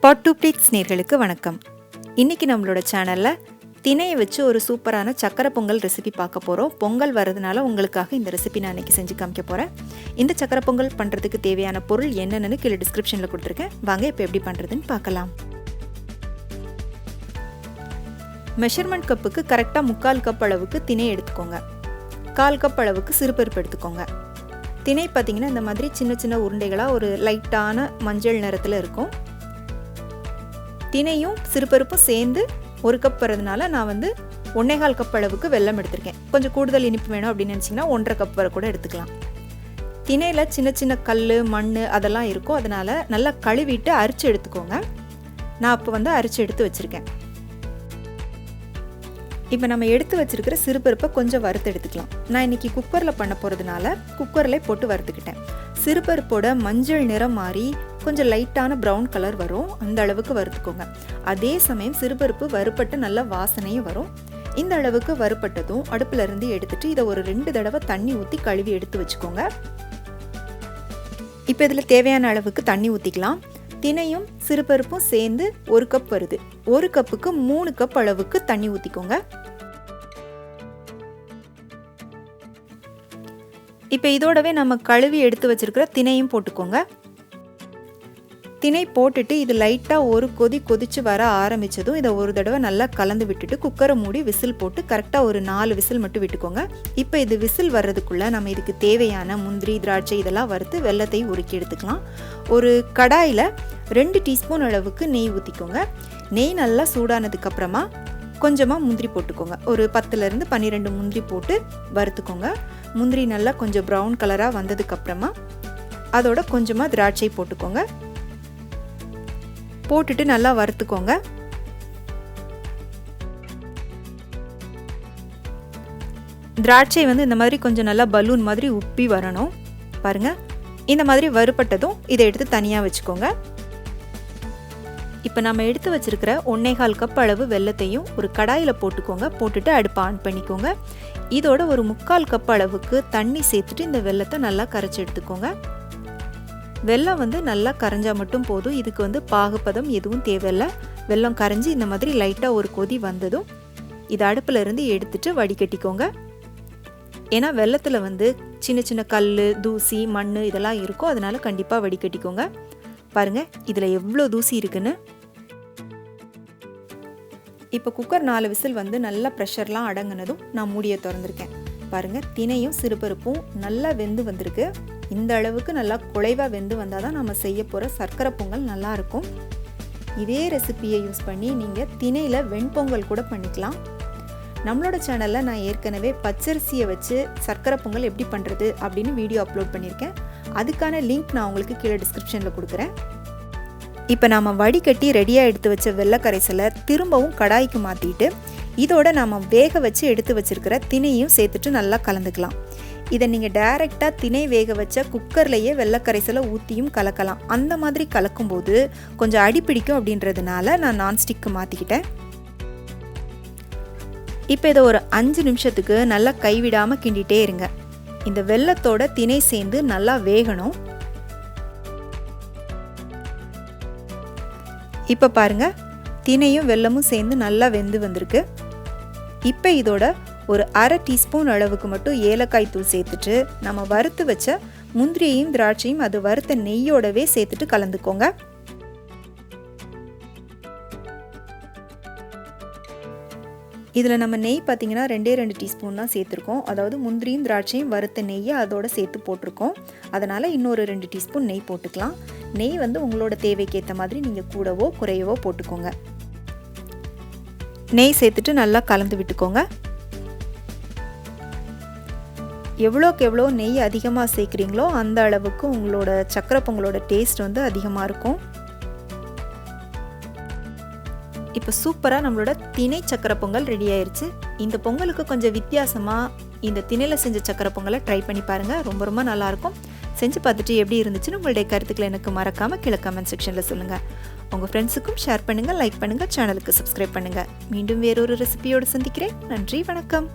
பாட் two plates நேயர்களுக்கு வணக்கம். இன்றைக்கி நம்மளோட சேனலில் திணையை வச்சு ஒரு சூப்பரான சக்கரை பொங்கல் ரெசிபி பார்க்க போகிறோம். பொங்கல் வரதுனால உங்களுக்காக இந்த ரெசிபி நான் இன்றைக்கி செஞ்சு காமிக்க போகிறேன். இந்த சக்கரை பொங்கல் பண்ணுறதுக்கு தேவையான பொருள் என்னென்னு கீழே டிஸ்கிரிப்ஷனில் கொடுத்துருக்கேன். வாங்க இப்போ எப்படி பண்ணுறதுன்னு பார்க்கலாம். மெஷர்மெண்ட் கப்புக்கு கரெக்டாக 3/4 கப் அளவுக்கு திணை எடுத்துக்கோங்க. 1/4 கப் அளவுக்கு சிறுபருப்பு எடுத்துக்கோங்க. திணை பார்த்திங்கன்னா இந்த மாதிரி சின்ன சின்ன உருண்டைகளாக ஒரு லைட்டான மஞ்சள் நிறத்தில் இருக்கும். திணையும் சிறுபருப்பும் சேர்ந்து 1 கப் வரதுனால நான் 1/4 கப் அளவுக்கு வெல்லம் எடுத்திருக்கேன். கொஞ்சம் கூடுதல் இனிப்பு வேணும் அப்படின்னு நினச்சிங்கன்னா 1/2 கப் வரை கூட எடுத்துக்கலாம். திணையில் சின்ன சின்ன கல் மண் அதெல்லாம் இருக்கும், அதனால் நல்லா கழுவிட்டு அரிச்சு எடுத்துக்கோங்க. நான் இப்போ அரிச்சு எடுத்து வச்சுருக்கேன். இப்போ நம்ம எடுத்து வச்சுருக்கிற சிறுபருப்பை கொஞ்சம் வறுத்து எடுத்துக்கலாம். நான் இன்றைக்கி குக்கரில் பண்ண போகிறதுனால குக்கரில் போட்டு வறுத்துக்கிட்டேன். சிறுபருப்போட மஞ்சள் நிறம் மாறி கொஞ்சம் லைட்டான ப்ரௌன் கலர் வரும், அந்த அளவுக்கு வறுத்துக்கோங்க. அதே சமயம் சிறுபருப்பு வறுப்பட்டு நல்ல வாசனையும் வரும். இந்த அளவுக்கு வறுப்பட்டதும் அடுப்புலேருந்து எடுத்துகிட்டு இதை ஒரு 2 தடவை தண்ணி ஊற்றி கழுவி எடுத்து வச்சுக்கோங்க. இப்போ இதில் தேவையான அளவுக்கு தண்ணி ஊற்றிக்கலாம். திணையும் சிறுபருப்பும் சேர்ந்து 1 கப் வருது. 1 கப்புக்கு 3 கப் அளவுக்கு தண்ணி ஊற்றிக்கோங்க. இப்போ இதோடவே நம்ம கழுவி எடுத்து வச்சிருக்கிற திணையும் போட்டுக்கோங்க. திணை போட்டுட்டு இது லைட்டாக ஒரு கொதிச்சு வர ஆரம்பித்ததும் இதை ஒரு தடவை நல்லா கலந்து விட்டுட்டு குக்கரை மூடி விசில் போட்டு கரெக்டாக ஒரு 4 விசில் மட்டும் விட்டுக்கோங்க. இப்போ இது விசில் வர்றதுக்குள்ளே நம்ம இதுக்கு தேவையான முந்திரி திராட்சை இதெல்லாம் வறுத்து வெல்லத்தை உருக்கி எடுத்துக்கலாம். ஒரு கடாயில் 2 டீஸ்பூன் அளவுக்கு நெய் ஊற்றிக்கோங்க. நெய் நல்லா சூடானதுக்கப்புறமா கொஞ்சமாக முந்திரி போட்டுக்கோங்க. ஒரு 10லேருந்து 12 முந்திரி போட்டு வறுத்துக்கோங்க. முந்திரி நல்லா கொஞ்சம் ப்ரௌன் கலராக வந்ததுக்கப்புறமா அதோட கொஞ்சமாக திராட்சை போட்டுக்கோங்க. போட்டுட்டு நல்லா வறுத்துக்கோங்க. திராட்சை இந்த மாதிரி கொஞ்சம் நல்லா பலூன் மாதிரி உப்பி வரணும். பாருங்க, இந்த மாதிரி வறுப்பட்டதும் இதை எடுத்து தனியாக வச்சுக்கோங்க. இப்போ நம்ம எடுத்து வச்சிருக்கிற 1/4 கப் அளவு வெல்லத்தையும் ஒரு கடாயில் போட்டுக்கோங்க. போட்டுட்டு அடுப்பை ஆன் பண்ணிக்கோங்க. இதோட ஒரு 3/4 கப் அளவுக்கு தண்ணி சேர்த்துட்டு இந்த வெல்லத்தை நல்லா கரைச்சி எடுத்துக்கோங்க. வெல்லம் நல்லா கரைஞ்சால் மட்டும் போதும். இதுக்கு பாகுப்பதம் எதுவும் தேவையில்லை. வெல்லம் கரைஞ்சி இந்த மாதிரி லைட்டாக ஒரு கொதி வந்ததும் இதை அடுப்பில் இருந்து எடுத்துட்டு வடிகட்டிக்கோங்க. ஏன்னா வெல்லத்தில் சின்ன சின்ன கல் தூசி மண் இதெல்லாம் இருக்கும், அதனால கண்டிப்பாக வடிகட்டிக்கோங்க. பாருங்கள் இதில் எவ்வளோ தூசி இருக்குன்னு. இப்போ குக்கர் 4 விசில் நல்லா ப்ரெஷர்லாம் அடங்கினதும் நான் மூடியை திறந்துருக்கேன். பாருங்கள், திணையும் சிறுபருப்பும் நல்லா வெந்து வந்திருக்கு. இந்த அளவுக்கு நல்லா குழைவாக வெந்து வந்தால் தான் நம்ம செய்ய போகிற சர்க்கரை பொங்கல் நல்லாயிருக்கும். இதே ரெசிப்பியை யூஸ் பண்ணி நீங்கள் திணையில் வெண்பொங்கல் கூட பண்ணிக்கலாம். நம்மளோட சேனலில் நான் ஏற்கனவே பச்சரிசியை வச்சு சர்க்கரை பொங்கல் எப்படி பண்ணுறது அப்படின்னு வீடியோ அப்லோட் பண்ணியிருக்கேன். அதுக்கான லிங்க் நான் உங்களுக்கு கீழே டிஸ்கிரிப்ஷனில் கொடுக்குறேன். இப்போ நாம் வடிகட்டி ரெடியாக எடுத்து வச்ச வெள்ளை கரைசலை திரும்பவும் கடாய்க்கு மாற்றிட்டு இதோட நாம் வேக வச்சு எடுத்து வச்சுருக்கிற திணையும் சேர்த்துட்டு நல்லா கலந்துக்கலாம். இதை நீங்கள் டைரெக்டாக திணை வேக வச்ச குக்கர்லேயே வெள்ளைக்கரைசலை ஊற்றியும் கலக்கலாம். அந்த மாதிரி கலக்கும்போது கொஞ்சம் அடிப்பிடிக்கும் அப்படின்றதுனால நான் நான்ஸ்டிக்கு மாற்றிக்கிட்டேன். இப்போ இதை ஒரு 5 நிமிஷத்துக்கு நல்லா கைவிடாமல் கிண்டிகிட்டே இருங்க. இந்த வெல்லத்தோட திணை சேர்ந்து நல்லா வேகணும். இப்போ பாருங்கள், திணையும் வெல்லமும் சேர்ந்து நல்லா வெந்து வந்திருக்கு. இப்போ இதோட ஒரு 1/2 டீஸ்பூன் அளவுக்கு மட்டும் ஏலக்காய் தூள் சேர்த்துட்டு நம்ம வறுத்து வச்ச முந்திரியையும் திராட்சையும் அது வறுத்த நெய்யோடவே சேர்த்துட்டு கலந்துக்கோங்க. இதில் நம்ம நெய் பார்த்திங்கன்னா 2 டீஸ்பூன் தான் சேர்த்துருக்கோம். அதாவது முந்திரியும் திராட்சையும் வறுத்த நெய்யை அதோட சேர்த்து போட்டிருக்கோம். அதனால் இன்னொரு 2 டீஸ்பூன் நெய் போட்டுக்கலாம். நெய் உங்களோட தேவைக்கு ஏற்ற மாதிரி நீங்கள் கூடவோ குறையவோ போட்டுக்கோங்க. நெய் சேர்த்துட்டு நல்லா கலந்து விட்டுக்கோங்க. எவ்வளோக்கு எவ்வளோ நெய் அதிகமாக சேர்க்குறீங்களோ அந்த அளவுக்கு உங்களோட சக்கரை பொங்கலோட டேஸ்ட் அதிகமாக இருக்கும். இப்போ சூப்பராக நம்மளோட திணை சக்கரை பொங்கல் ரெடி ஆயிடுச்சு. இந்த பொங்கலுக்கு கொஞ்சம் வித்தியாசமாக இந்த திணையில் செஞ்ச சக்கரை பொங்கலை ட்ரை பண்ணி பாருங்கள். ரொம்ப ரொம்ப நல்லாயிருக்கும். செஞ்சு பார்த்துட்டு எப்படி இருந்துச்சுன்னு உங்களுடைய கருத்துக்களை எனக்கு மறக்காமல் கீழே கமெண்ட் செக்ஷனில் சொல்லுங்கள். உங்கள் ஃப்ரெண்ட்ஸுக்கும் ஷேர் பண்ணுங்கள், லைக் பண்ணுங்கள், சேனலுக்கு சப்ஸ்கிரைப் பண்ணுங்கள். மீண்டும் வேறொரு ரெசிபியோடு சந்திக்கிறேன். நன்றி, வணக்கம்.